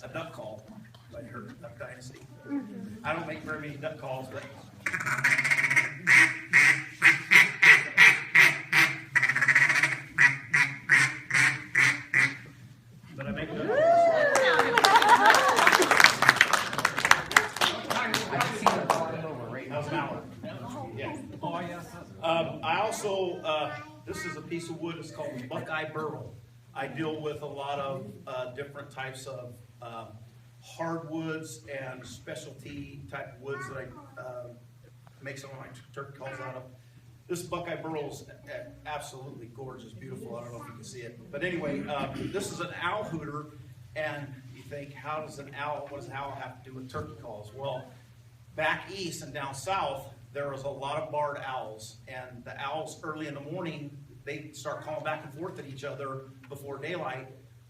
a duck call. I heard Duck Dynasty. I don't make very many duck calls, but I make duck calls. That was Mallard. Yeah. Oh, yes. I also, this is a piece of wood, it's called the Buckeye Burl. I deal with a lot of different types of hardwoods and specialty type woods that I make some of my turkey calls out of. This Buckeye Burl is absolutely gorgeous, beautiful. I don't know if you can see it. But anyway, this is an owl hooter, and you think, how does an owl, what does an owl have to do with turkey calls? Well, back east and down south, there was a lot of barred owls, and the owls early in the morning, they start calling back and forth at each other before daylight.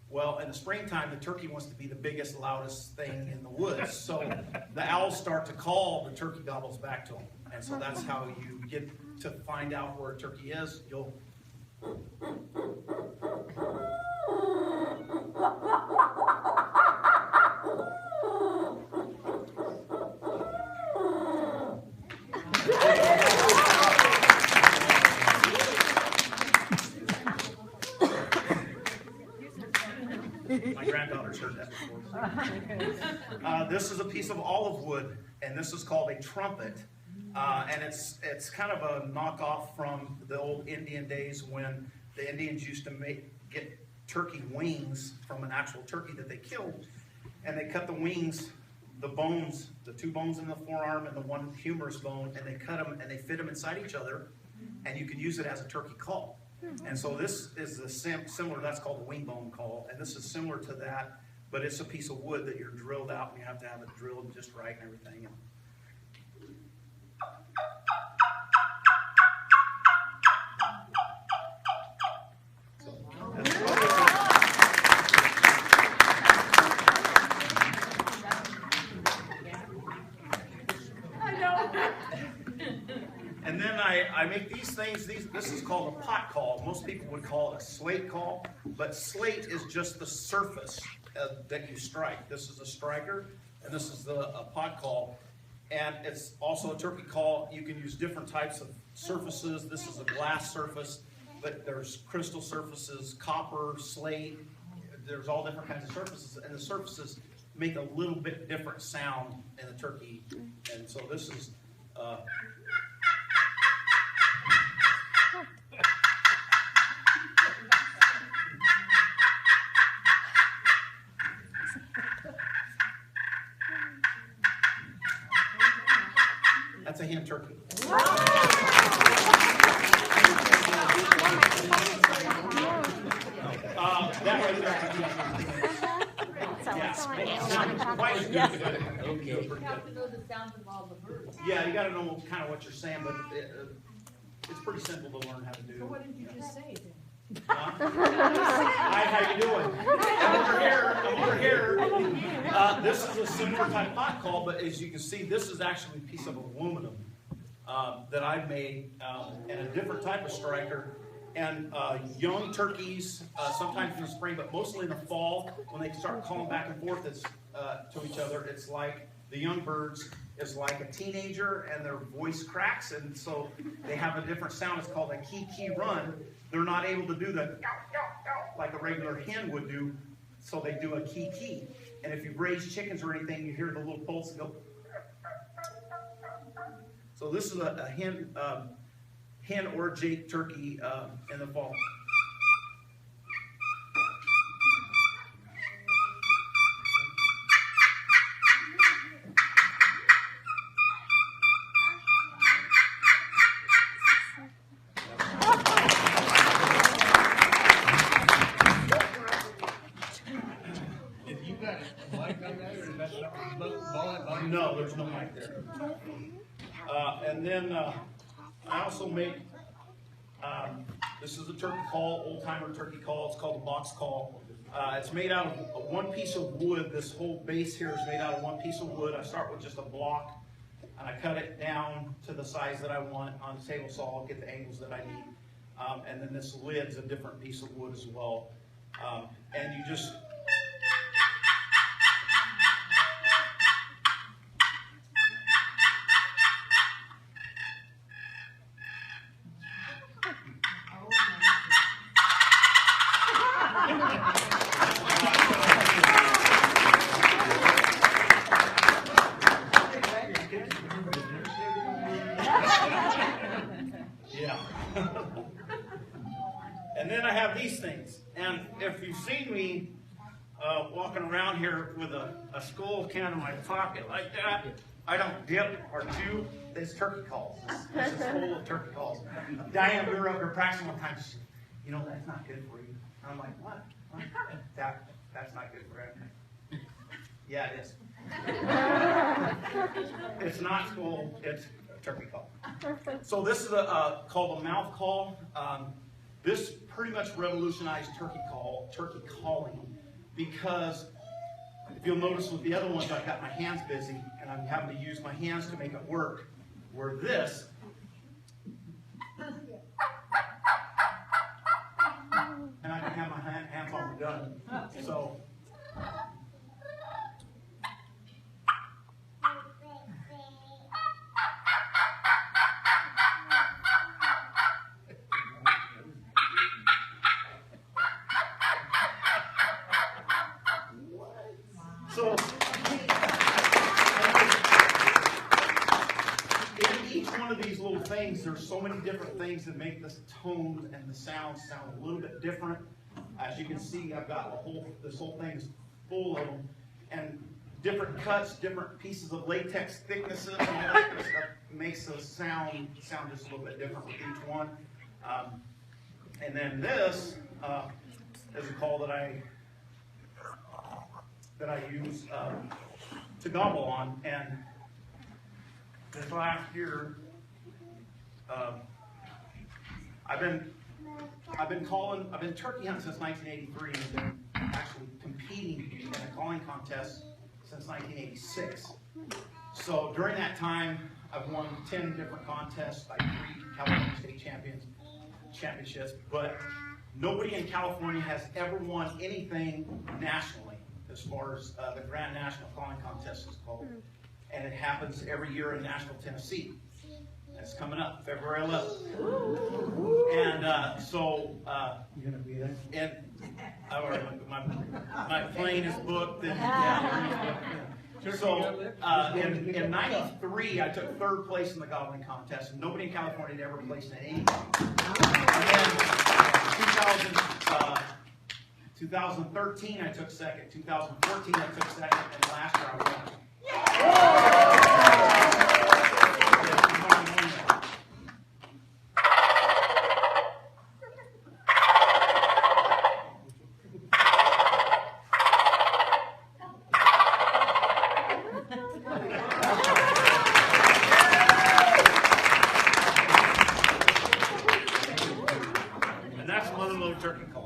Well, in the springtime, the turkey wants to be the biggest, loudest thing in the woods. So the owls start to call, the turkey gobbles back to them. And so that's how you get to find out where a turkey is. You'll my granddaughter's heard that before. This is a piece of olive wood, and this is called a trumpet. And it's kind of a knockoff from the old Indian days when the Indians used to get turkey wings from an actual turkey that they killed, and they cut the wings, the bones, the two bones in the forearm and the one humerus bone, and they cut them and they fit them inside each other, and you can use it as a turkey call. And so this is the similar, that's called a wing bone call, and this is similar to that, but it's a piece of wood that you're drilled out, and you have to have it drilled just right and everything. And then I make these things, this is called a pot call. Most people would call it a slate call, but slate is just the surface that you strike. This is a striker, and this is a pot call. And it's also a turkey call. You can use different types of surfaces. This is a glass surface, but there's crystal surfaces, copper, slate. There's all different kinds of surfaces, and the surfaces make a little bit different sound in the turkey. And so this is that's a hen turkey. That right there. Yeah. Okay. You have to know the sounds of all the birds. Yeah, you got to know kind of what you're saying, but it's pretty simple to learn how to do. So what did you just say then? Hi, how you doing? I'm over here. This is a similar type pot call, but as you can see, this is actually a piece of aluminum that I made and a different type of striker. And young turkeys, sometimes in the spring, but mostly in the fall, when they start calling back and forth to each other, it's like the young birds is like a teenager, and their voice cracks, and so they have a different sound. It's called a key run. They're not able to do the like a regular hen would do, so they do a key. And if you raise chickens or anything, you hear the little pulse go. So this is a hen or jake turkey in the fall. No, there's no mic there. And then I also make, this is a turkey call, old timer turkey call. It's called a box call. It's made out of one piece of wood. This whole base here is made out of one piece of wood. I start with just a block, and I cut it down to the size that I want on the table saw, get the angles that I need. And then this lid's a different piece of wood as well. And you just around here with a skull can in my pocket like that. I don't dip or chew. It's turkey calls. This is full of turkey calls. Diane, we were up here practicing one time. She said, you know, that's not good for you. I'm like, what? That's not good for you. Yeah, it is. It's not skull, it's a turkey call. So this is called a mouth call. This pretty much revolutionized turkey calling, because if you'll notice with the other ones, I've got my hands busy and I'm having to use my hands to make it work. Where this, and I can have my hands on the gun. So. So, in each one of these little things, there's so many different things that make this tone and the sound a little bit different. As you can see, I've got this whole thing is full of them, and different cuts, different pieces of latex thicknesses, and all that kind of stuff makes the sound just a little bit different with each one. And then this is a call that I use to gobble on. And this last year, I've been turkey hunting since 1983, and been actually competing in a calling contest since 1986. So during that time, I've won 10 different contests, like 3 California State Championships, but nobody in California has ever won anything nationally, as far as the Grand National Calling Contest is called. And it happens every year in Nashville, Tennessee. It's coming up, February 11th. And so, You're gonna be there? and I already, my plane is booked, and yeah. So, in 93, I took 3rd place in the gobbling contest, and nobody in California had ever placed in anything. And then 2013, I took 2nd. 2014, I took 2nd, and last year I won. And that's one of those turkey calls.